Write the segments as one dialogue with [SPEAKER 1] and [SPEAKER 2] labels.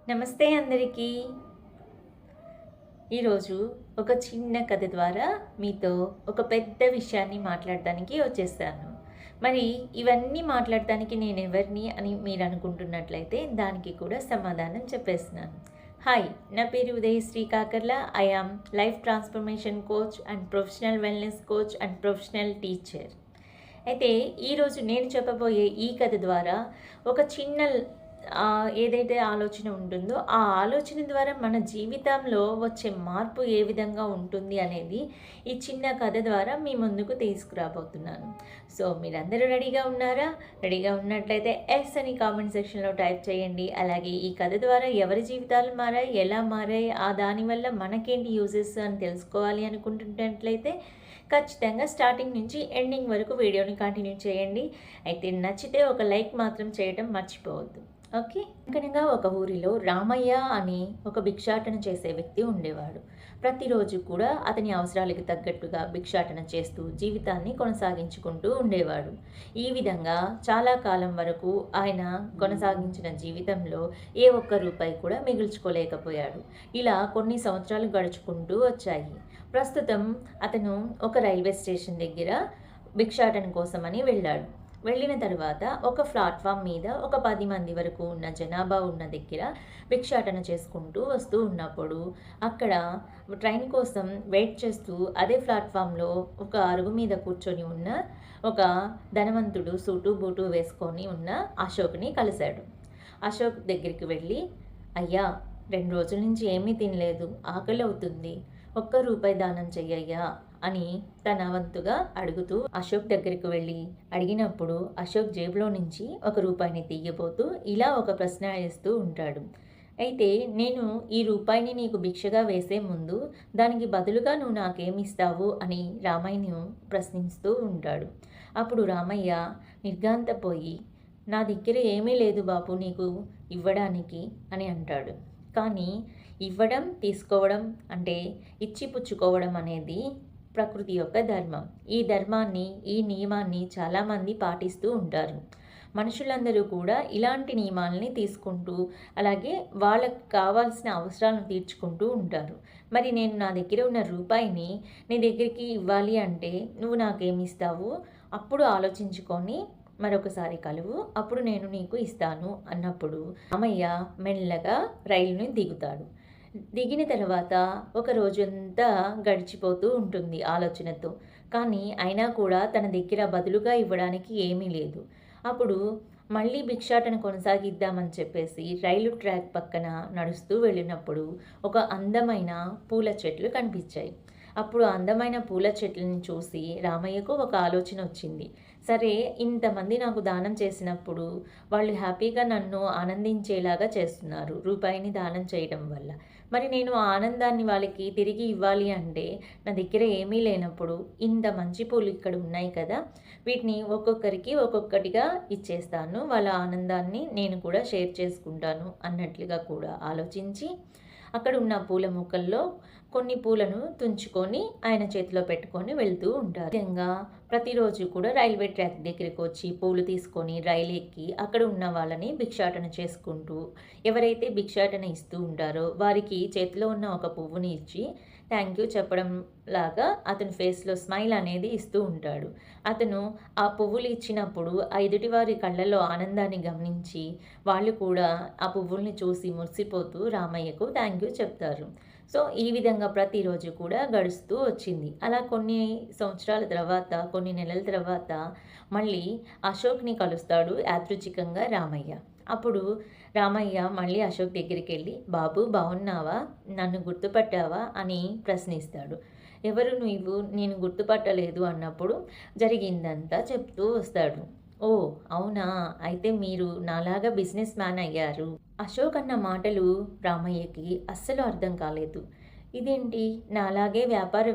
[SPEAKER 1] నమస్తే అందరికీ. ఈరోజు ఒక చిన్న కథ ద్వారా మీతో ఒక పెద్ద విషయాన్ని మాట్లాడడానికి వచ్చేసాను. మరి ఇవన్నీ మాట్లాడటానికి నేనెవరిని అని మీరు అనుకుంటున్నట్లయితే దానికి కూడా సమాధానం చెప్పేస్తున్నాను. హాయ్, నా పేరు Udayasri Kakarla. I am life transformation coach and professional wellness coach and professional teacher. అయితే ఈరోజు నేను చెప్పబోయే ఈ కథ ద్వారా ఒక చిన్న ఏదైతే ఆలోచన ఉంటుందో ఆ ఆలోచన ద్వారా మన జీవితంలో వచ్చే మార్పు ఏ విధంగా ఉంటుంది అనేది ఈ చిన్న కథ ద్వారా మీ ముందుకు తీసుకురాబోతున్నాను. సో మీరందరూ రెడీగా ఉన్నారా? రెడీగా ఉన్నట్లయితే ఎస్ అని కామెంట్ సెక్షన్లో టైప్ చేయండి. అలాగే ఈ కథ ద్వారా ఎవరి జీవితాలు మారాయి, ఎలా మారాయి, దానివల్ల మనకేంటి యూజెస్ అని తెలుసుకోవాలి అనుకుంటున్నట్లయితే ఖచ్చితంగా స్టార్టింగ్ నుంచి ఎండింగ్ వరకు వీడియోని కంటిన్యూ చేయండి. అయితే నచ్చితే ఒక లైక్ మాత్రం చేయడం మర్చిపోవద్దు. ఓకే. వెంకనగా ఒక ఊరిలో రామయ్య అని ఒక భిక్షాటన చేసే వ్యక్తి ఉండేవాడు. ప్రతిరోజు కూడా అతని అవసరాలకు తగ్గట్టుగా భిక్షాటన చేస్తూ జీవితాన్ని కొనసాగించుకుంటూ ఉండేవాడు. ఈ విధంగా చాలా కాలం వరకు ఆయన కొనసాగించిన జీవితంలో ఏ ఒక్క రూపాయి కూడా మిగుల్చుకోలేకపోయాడు. ఇలా కొన్ని సంవత్సరాలు గడుచుకుంటూ వచ్చాయి. ప్రస్తుతం అతను ఒక రైల్వే స్టేషన్ దగ్గర భిక్షాటన కోసమని వెళ్ళాడు. వెళ్ళిన తర్వాత ఒక ప్లాట్ఫామ్ మీద ఒక 10 మంది వరకు ఉన్న జనాభా ఉన్న దగ్గర భిక్షాటన చేసుకుంటూ వస్తూ ఉన్నప్పుడు అక్కడ ట్రైన్ కోసం వెయిట్ చేస్తూ అదే ప్లాట్ఫామ్లో ఒక అరుగు మీద కూర్చొని ఉన్న ఒక ధనవంతుడు సూటు బూటు వేసుకొని ఉన్న అశోక్ని కలిశాడు. అశోక్ దగ్గరికి వెళ్ళి, అయ్యా, 2 రోజుల నుంచి ఏమీ తినలేదు, ఆకలి అవుతుంది, ఒక్క రూపాయి దానం చెయ్యయ్యా అని తన వంతుగా అడుగుతూ అశోక్ దగ్గరికి వెళ్ళి అడిగినప్పుడు అశోక్ జేబులో నుంచి ఒక రూపాయిని తీయబోతూ ఇలా ఒక ప్రశ్న వేస్తూ ఉంటాడు. అయితే నేను ఈ రూపాయిని నీకు భిక్షగా వేసే ముందు దానికి బదులుగా నువ్వు నాకేమిస్తావు అని రామయ్యను ప్రశ్నిస్తూ ఉంటాడు. అప్పుడు రామయ్య నిర్ఘాంతపోయి, నా దగ్గర ఏమీ లేదు బాబు నీకు ఇవ్వడానికి అని అంటాడు. కానీ ఇవ్వడం తీసుకోవడం అంటే ఇచ్చిపుచ్చుకోవడం అనేది ప్రకృతి యొక్క ధర్మం. ఈ ధర్మాన్ని, ఈ నియమాన్ని చాలామంది పాటిస్తూ ఉంటారు. మనుషులందరూ కూడా ఇలాంటి నియమాలని తీసుకుంటూ అలాగే వాళ్ళకు కావాల్సిన అవసరాలను తీర్చుకుంటూ ఉంటారు. మరి నేను నా దగ్గర ఉన్న రూపాయిని నీ దగ్గరికి ఇవ్వాలి అంటే నువ్వు నాకేమిస్తావు, అప్పుడు ఆలోచించుకొని మరొకసారి కలువు, అప్పుడు నేను నీకు ఇస్తాను అన్నప్పుడు రామయ్య మెల్లగా రైలుని దిగుతాడు. దిగిన తర్వాత ఒక రోజంతా గడిచిపోతూ ఉంటుంది ఆలోచనతో. కానీ అయినా కూడా తన దగ్గర బదులుగా ఇవ్వడానికి ఏమీ లేదు. అప్పుడు మళ్ళీ భిక్షాటన కొనసాగిద్దామని చెప్పేసి రైలు ట్రాక్ పక్కన నడుస్తూ వెళ్ళినప్పుడు ఒక అందమైన పూల చెట్లు కనిపించాయి. అప్పుడు అందమైన పూల చెట్లని చూసి రామయ్యకు ఒక ఆలోచన వచ్చింది. సరే, ఇంతమంది నాకు దానం చేసినప్పుడు వాళ్ళు హ్యాపీగా నన్ను ఆనందించేలాగా చేస్తున్నారు రూపాయిని దానం చేయడం వల్ల. మరి నేను ఆ ఆనందాన్ని వాళ్ళకి తిరిగి ఇవ్వాలి అంటే నా దగ్గర ఏమీ లేనప్పుడు ఇంత మంచి పూలు ఇక్కడ ఉన్నాయి కదా, వీటిని ఒక్కొక్కరికి ఒక్కొక్కటిగా ఇచ్చేస్తాను, వాళ్ళ ఆనందాన్ని నేను కూడా షేర్ చేసుకుంటాను అన్నట్లుగా కూడా ఆలోచించి అక్కడ ఉన్న పూల మొక్కల్లో కొన్ని పూలను తుంచుకొని ఆయన చేతిలో పెట్టుకొని వెళ్తూ ఉంటారు. విధంగా ప్రతిరోజు కూడా రైల్వే ట్రాక్ దగ్గరికి వచ్చి పూలు తీసుకొని రైలు ఎక్కి అక్కడ ఉన్న వాళ్ళని భిక్షాటన చేసుకుంటూ ఎవరైతే భిక్షాటన ఇస్తూ ఉంటారో వారికి చేతిలో ఉన్న ఒక పువ్వుని ఇచ్చి థ్యాంక్ యూ చెప్పడం లాగా అతని ఫేస్లో స్మైల్ అనేది ఇస్తూ ఉంటాడు. అతను ఆ పువ్వులు ఇచ్చినప్పుడు ఆ ఎదుటివారి కళ్ళల్లో ఆనందాన్ని గమనించి వాళ్ళు కూడా ఆ పువ్వుల్ని చూసి మురిసిపోతూ రామయ్యకు థ్యాంక్ యూ చెప్తారు. సో ఈ విధంగా ప్రతిరోజు కూడా గడుస్తూ వచ్చింది. అలా కొన్ని సంవత్సరాల తర్వాత, కొన్ని నెలల తర్వాత మళ్ళీ అశోక్ని కలుస్తాడు యాదృచ్ఛికంగా రామయ్య. అప్పుడు రామయ్య మళ్ళీ అశోక్ దగ్గరికి వెళ్ళి, బాబు బాగున్నావా, నన్ను గుర్తుపట్టావా అని ప్రశ్నిస్తాడు. ఎవరు నువ్వు, నేను గుర్తుపట్టలేదు అన్నప్పుడు జరిగిందంతా చెప్తూ వస్తాడు. ఓ అవునా, అయితే మీరు నాలాగా బిజినెస్ మ్యాన్ అయ్యారు. అశోక్ అన్న మాటలు రామయ్యకి అస్సలు అర్థం కాలేదు. ఇదేంటి, నాలాగే వ్యాపారి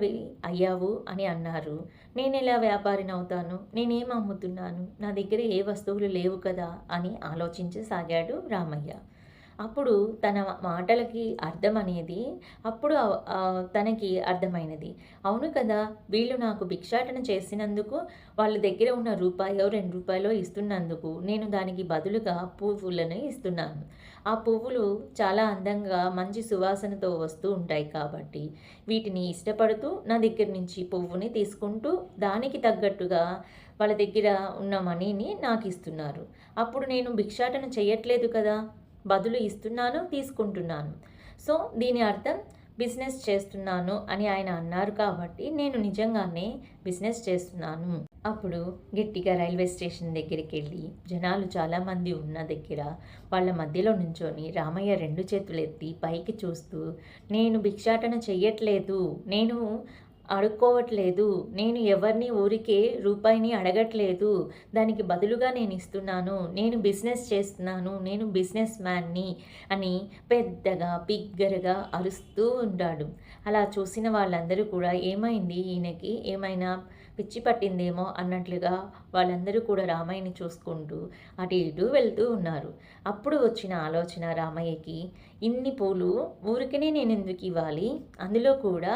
[SPEAKER 1] అయ్యావు అని అన్నారు, నేనెలా వ్యాపారిని అవుతాను, నేనేం అమ్ముతున్నాను, నా దగ్గర ఏ వస్తువులు లేవు కదా అని ఆలోచించసాగాడు రామయ్య. అప్పుడు తన మాటలకి అర్థం అనేది అప్పుడు తనకి అర్థమైనది. అవును కదా! వీళ్ళు నాకు భిక్షాటన చేసినందుకు వాళ్ళ దగ్గర ఉన్న రూపాయో, రూ. 2 ఇస్తున్నందుకు నేను దానికి బదులుగా పువ్వులను ఇస్తున్నాను. ఆ పువ్వులు చాలా అందంగా మంచి సువాసనతో వస్తూ ఉంటాయి కాబట్టి వీటిని ఇష్టపడుతూ నా దగ్గర నుంచి పువ్వుని తీసుకుంటూ దానికి తగ్గట్టుగా వాళ్ళ దగ్గర ఉన్న మనీని నాకిస్తున్నారు. అప్పుడు నేను భిక్షాటన చెయ్యట్లేదు కదా! బదులు ఇస్తున్నాను, తీసుకుంటున్నాను. సో, దీని అర్థం బిజినెస్ చేస్తున్నాను అని ఆయన అన్నారు కాబట్టి నేను నిజంగానే బిజినెస్ చేస్తున్నాను. అప్పుడు గట్టిగా రైల్వే స్టేషన్ దగ్గరికెళ్ళి జనాలు చాలామంది ఉన్న దగ్గర వాళ్ళ మధ్యలో నుంచొని రామయ్య 2 చేతులెత్తి పైకి చూస్తూ, నేను భిక్షాటన చెయ్యట్లేదు, నేను అడుక్కోవట్లేదు, నేను ఎవరిని ఊరికే రూపాయిని అడగట్లేదు, దానికి బదులుగా నేను ఇస్తున్నాను, నేను బిజినెస్ చేస్తున్నాను, నేను బిజినెస్ మ్యాన్ని అని పెద్దగా బిగ్గరగా అరుస్తూ ఉంటాడు. అలా చూసిన వాళ్ళందరూ కూడా ఏమైంది ఈయనకి, ఏమైనా పిచ్చి పట్టిందేమో అన్నట్లుగా వాళ్ళందరూ కూడా రామయ్యని చూసుకుంటూ అటు ఇటు వెళ్తూ ఉన్నారు. అప్పుడు వచ్చిన ఆలోచన రామయ్యకి, ఇన్ని పూలు ఊరికనే నేను ఎందుకు ఇవ్వాలి, అందులో కూడా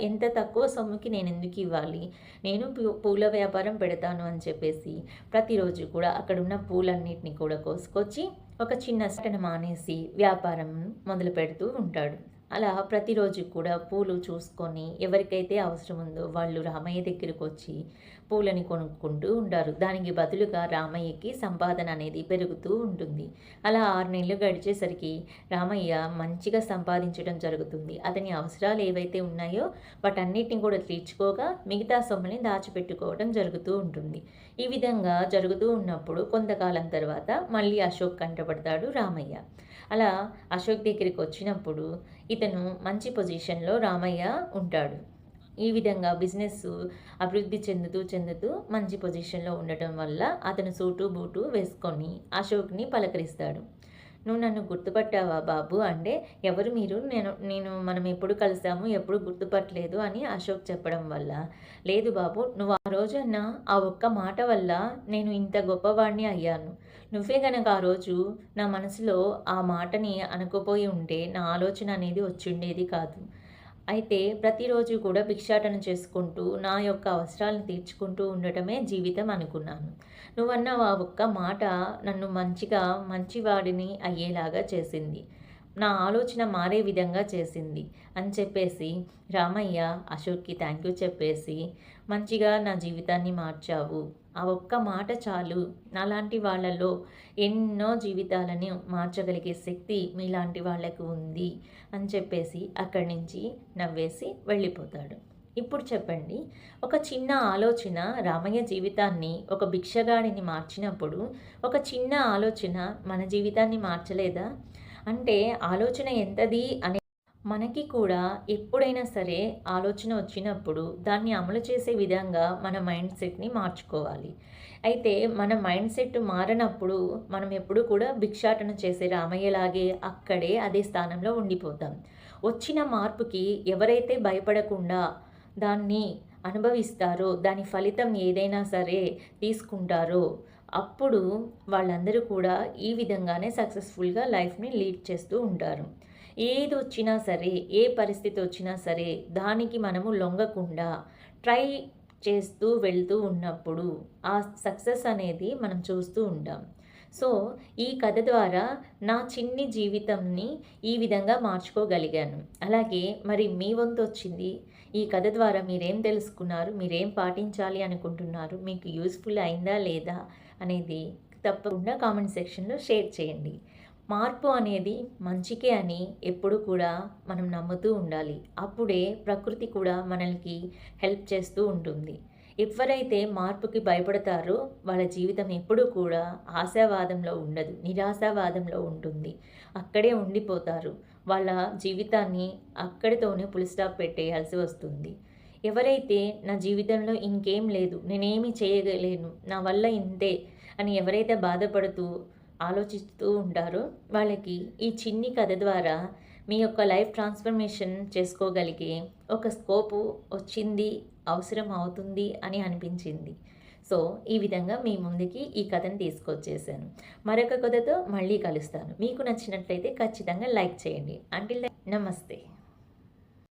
[SPEAKER 1] ఎంత తక్కువ సొమ్ముకి నేను ఎందుకు ఇవ్వాలి, నేను పూల వ్యాపారం పెడతాను అని చెప్పేసి ప్రతిరోజు కూడా అక్కడున్న పూలన్నిటిని కూడా కోసుకొచ్చి ఒక చిన్న సటన మానేసి వ్యాపారం మొదలు పెడుతూ ఉంటాడు. అలా ప్రతిరోజు కూడా పూలు చూసుకొని ఎవరికైతే అవసరం ఉందో వాళ్ళు రామయ్య దగ్గరికి వచ్చి పూలని కొనుక్కుంటూ ఉంటారు. దానికి బదులుగా రామయ్యకి సంపాదన అనేది పెరుగుతూ ఉంటుంది. అలా 6 నెలలు గడిచేసరికి రామయ్య మంచిగా సంపాదించడం జరుగుతుంది. అతని అవసరాలు ఏవైతే ఉన్నాయో వాటన్నిటిని కూడా తీర్చుకోగా మిగతా సొమ్ముని దాచిపెట్టుకోవడం జరుగుతూ ఉంటుంది. ఈ విధంగా జరుగుతూ ఉన్నప్పుడు కొంతకాలం తర్వాత మళ్ళీ అశోక్ కంటపడతాడు రామయ్య. అలా అశోక్ దగ్గరికి వచ్చినప్పుడు ఇతను మంచి పొజిషన్లో రామయ్య ఉంటాడు. ఈ విధంగా బిజినెస్ అభివృద్ధి చెందుతూ మంచి పొజిషన్లో ఉండటం వల్ల అతను సూటు బూటు వేసుకొని అశోక్ని పలకరిస్తాడు. నువ్వు నన్ను గుర్తుపట్టావా బాబు అంటే, ఎవరు మీరు, నేను మనం ఎప్పుడు కలిసాము, ఎప్పుడు గుర్తుపట్టలేదు అని అశోక్ చెప్పడం వల్ల, లేదు బాబు, నువ్వు ఆ రోజు అన్న ఆ ఒక్క మాట వల్ల నేను ఇంత గొప్పవాడిని అయ్యాను. నువ్వే గనక ఆ రోజు నా మనసులో ఆ మాటని అనకపోయి ఉంటే నా ఆలోచన అనేది వచ్చిండేది కాదు. అయితే ప్రతిరోజు కూడా భిక్షాటన చేసుకుంటూ నా యొక్క అవసరాలను తీర్చుకుంటూ ఉండటమే జీవితం అనుకున్నాను. నువ్వన్న ఆ ఒక్క మాట నన్ను మంచివాడిని అయ్యేలాగా చేసింది. నా ఆలోచన మారే విధంగా చేసింది అని చెప్పేసి రామయ్య అశోక్కి థ్యాంక్ యూ చెప్పేసి, మంచిగా నా జీవితాన్ని మార్చావు, ఆ ఒక్క మాట చాలు, నాలాంటి వాళ్ళలో ఎన్నో జీవితాలని మార్చగలిగే శక్తి మీలాంటి వాళ్ళకు ఉంది అని చెప్పేసి అక్కడి నుంచి నవ్వేసి వెళ్ళిపోతాడు. ఇప్పుడు చెప్పండి, ఒక చిన్న ఆలోచన రామయ్య జీవితాన్ని ఒక భిక్షగాడిని మార్చినప్పుడు ఒక చిన్న ఆలోచన మన జీవితాన్ని మార్చలేదా? అంటే ఆలోచన ఎంతది అనే మనకి కూడా ఎప్పుడైనా సరే ఆలోచన వచ్చినప్పుడు దాన్ని అమలు చేసే విధంగా మన మైండ్ సెట్ని మార్చుకోవాలి. అయితే మన మైండ్ సెట్ మారనప్పుడు మనం ఎప్పుడు కూడా భిక్షాటన చేసే రామయ్యలాగే అక్కడే అదే స్థానంలో ఉండిపోతాం. వచ్చిన మార్పుకి ఎవరైతే భయపడకుండా దాన్ని అనుభవిస్తారో, దాని ఫలితం ఏదైనా సరే తీసుకుంటారో, అప్పుడు వాళ్ళందరూ కూడా ఈ విధంగానే సక్సెస్ఫుల్గా లైఫ్ని లీడ్ చేస్తూ ఉంటారు. ఏది వచ్చినా సరే, ఏ పరిస్థితి వచ్చినా సరే దానికి మనము లొంగకుండా ట్రై చేస్తూ వెళ్తూ ఉన్నప్పుడు ఆ సక్సెస్ అనేది మనం చూస్తూ ఉంటాం. సో ఈ కథ ద్వారా నా చిన్ని జీవితంని ఈ విధంగా మార్చుకోగలిగాను. అలాగే మరి మీ వంతు వచ్చింది. ఈ కథ ద్వారా మీరేం తెలుసుకున్నారు, మీరేం పాటించాలి అనుకుంటున్నారు, మీకు యూస్ఫుల్ అయిందా లేదా అనేది తప్పకుండా కామెంట్ సెక్షన్లో షేర్ చేయండి. మార్పు అనేది మంచికే అని ఎప్పుడు కూడా మనం నమ్ముతూ ఉండాలి. అప్పుడే ప్రకృతి కూడా మనల్ని హెల్ప్ చేస్తూ ఉంటుంది. ఎవరైతే మార్పుకి భయపడతారో వాళ్ళ జీవితం ఎప్పుడూ కూడా ఆశావాదంలో ఉండదు, నిరాశావాదంలో ఉంటుంది. అక్కడే ఉండిపోతారు. వాళ్ళ జీవితాన్ని అక్కడితోనే ఫుల్ స్టాప్ పెట్టేయాల్సి వస్తుంది. ఎవరైతే నా జీవితంలో ఇంకేం లేదు, నేనేమి చేయలేను, నా వల్ల ఇంతే అని ఎవరైతే బాధపడుతూ ఆలోచిస్తూ ఉంటారో వాళ్ళకి ఈ చిన్ని కథ ద్వారా మీ యొక్క లైఫ్ ట్రాన్స్ఫర్మేషన్ చేసుకోగలిగే ఒక స్కోపు వచ్చింది, అవసరం అవుతుంది అని అనిపించింది. సో ఈ విధంగా మీ ముందుకి ఈ కథను తీసుకొచ్చేసాను. మరొక కథతో మళ్ళీ కలుస్తాను. మీకు నచ్చినట్లయితే ఖచ్చితంగా లైక్ చేయండి. అంటిల్ దెన్ నమస్తే.